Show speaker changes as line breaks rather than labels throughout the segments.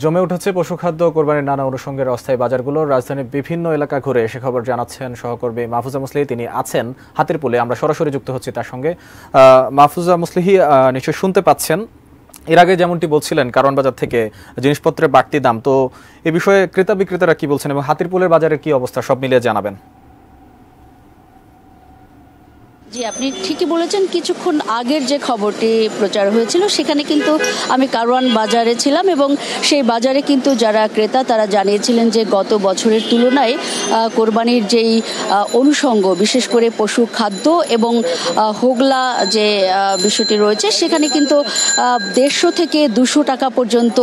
জমে উঠেছে পশুখাদ্য কোরবানির নানা অনুষঙ্গের অস্থায়ী বাজারগুলো। রাজধানীর বিভিন্ন এলাকা ঘুরে সে খবর জানাচ্ছেন সহকর্মী মাহফুজা মুসলিহি। তিনি আছেন হাতিরপুলে, আমরা সরাসরি যুক্ত হচ্ছি তার সঙ্গে। মাহফুজা মুসলিহি, নিশ্চয়ই শুনতে পাচ্ছেন, এর আগে যেমনটি বলছিলেন কারণ বাজার থেকে জিনিসপত্রের বাড়তি দাম, তো এ বিষয়ে ক্রেতা বিক্রেতারা কি বলছেন এবং হাতিরপুলের বাজারের কি অবস্থা সব মিলিয়ে জানাবেন।
জি, আপনি ঠিকই বলেছেন। কিছুক্ষণ আগের যে খবরটি প্রচার হয়েছিল সেখানে কিন্তু আমি কারওয়ান বাজারে ছিলাম এবং সেই বাজারে কিন্তু যারা ক্রেতা তারা জানিয়েছিলেন যে গত বছরের তুলনায় কোরবানির যেই অনুষঙ্গ, বিশেষ করে পশু খাদ্য এবং হোগলা যে বিষয়টি রয়েছে সেখানে কিন্তু 150 থেকে 200 টাকা পর্যন্ত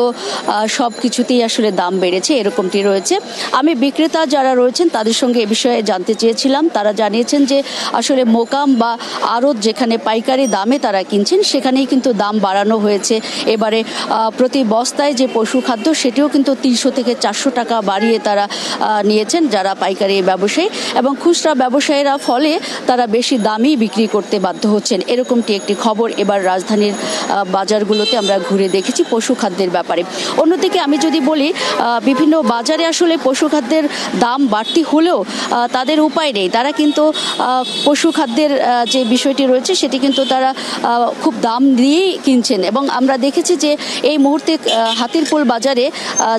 সব কিছুতেই আসলে দাম বেড়েছে, এরকমটি রয়েছে। আমি বিক্রেতা যারা রয়েছেন তাদের সঙ্গে এ বিষয়ে জানতে চেয়েছিলাম। তারা জানিয়েছেন যে আসলে মোকাম বা আড়ত যেখানে পাইকারি দামে তারা কিনছেন সেখানেই কিন্তু দাম বাড়ানো হয়েছে। এবারে প্রতি বস্তায় যে পশু খাদ্য সেটিও কিন্তু 300 থেকে 400 টাকা বাড়িয়ে তারা নিয়েছেন যারা পাইকারি ব্যবসায়ী, এবং খুচরা ব্যবসায়ীরা ফলে তারা বেশি দামেই বিক্রি করতে বাধ্য হচ্ছেন, এরকমটি একটি খবর এবার রাজধানীর বাজারগুলোতে আমরা ঘুরে দেখেছি পশু খাদ্যের ব্যাপারে। অন্যদিকে আমি যদি বলি, বিভিন্ন বাজারে আসলে পশু খাদ্যের দাম বাড়তি হলেও তাদের উপায় নেই, তারা কিন্তু পশু খাদ্যের যে বিষয়টি রয়েছে সেটি কিন্তু তারা খুব দাম দিয়েই কিনছেন। এবং আমরা দেখেছি যে এই মুহূর্তে হাতিরপুল বাজারে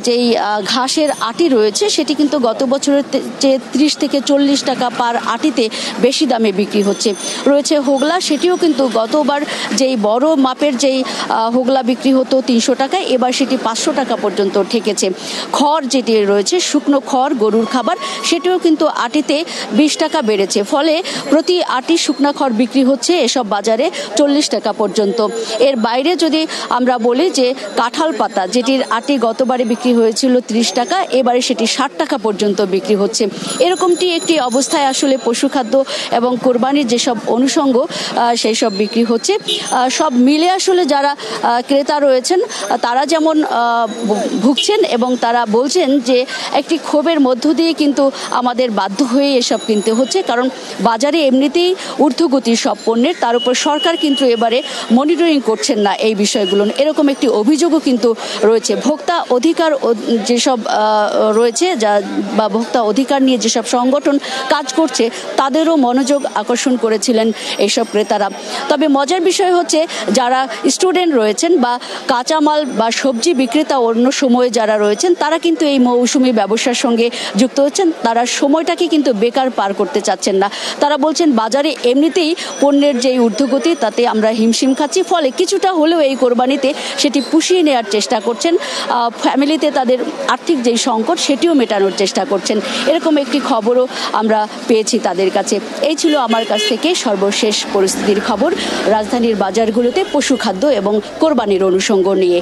যেই ঘাসের আটি রয়েছে সেটি কিন্তু গত বছরের চেয়ে 30 থেকে 40 টাকা পার আটিতে বেশি দামে বিক্রি হচ্ছে। রয়েছে হোগলা, সেটিও কিন্তু গতবার যেই বড় মাপের যেই হোগলা বিক্রি হতো 300 টাকায়, এবার সেটি 500 টাকা পর্যন্ত ঠেকেছে। খড় যেটি রয়েছে, শুকনো খড় গরুর খাবার, সেটিও কিন্তু আটিতে 20 টাকা বেড়েছে, ফলে প্রতি আটি শুকনা খড় বিক্রি হচ্ছে এসব বাজারে 40 টাকা পর্যন্ত। এর বাইরে যদি আমরা বলি যে কাঁঠাল পাতা, যেটির আটি গতবারে বিক্রি হয়েছিল 30 টাকা, এবারে সেটি 60 টাকা পর্যন্ত বিক্রি হচ্ছে। এরকমটি একটি অবস্থায় আসলে পশুখাদ্য এবং কোরবানির যেসব অনুষঙ্গ সেই সব বিক্রি হচ্ছে। সব মিলে আসলে যারা ক্রেতা রয়েছেন তারা যেমন ভুগছেন এবং তারা বলছেন যে একটি ক্ষোভের মধ্য দিয়ে কিন্তু আমাদের বাধ্য হয়ে এসব কিনতে হচ্ছে, কারণ বাজারে এমনিতেই ঊর্ধ্বগতির সব পণ্যের, তার উপর সরকার কিন্তু এবারে মনিটরিং করছেন না এই বিষয়গুলো, এরকম একটি অভিযোগও কিন্তু রয়েছে। ভোক্তা অধিকার যেসব রয়েছে বা ভোক্তা অধিকার নিয়ে যেসব সংগঠন কাজ করছে তাদেরও মনোযোগ আকর্ষণ করেছিলেন এইসব ক্রেতারা। তবে মজার বিষয় হচ্ছে যারা স্টুডেন্ট রয়েছেন বা কাঁচামাল বা সবজি বিক্রেতা অন্য সময়ে যারা রয়েছেন তারা কিন্তু এই মৌসুমি ব্যবসার সঙ্গে যুক্ত হচ্ছেন। তারা সময়টাকে কিন্তু বেকার পার করতে চাচ্ছেন না। তারা বলছেন বাজারে এমনিতেই পণ্যের যেই ঊর্ধ্বগতি তাতে আমরা হিমশিম খাচ্ছি, ফলে কিছুটা হলেও এই কোরবানিতে সেটি পুষিয়ে নেওয়ার চেষ্টা করছেন। ফ্যামিলিতে তাদের আর্থিক যেই সংকট সেটিও মেটানোর চেষ্টা করছেন, এরকম একটি খবরও আমরা পেয়েছি তাদের কাছে। এই ছিল আমার কাছ থেকে সর্বশেষ পরিস্থিতির খবর রাজধানীর বাজারগুলোতে পশু খাদ্য এবং কোরবানির অনুষঙ্গ নিয়ে।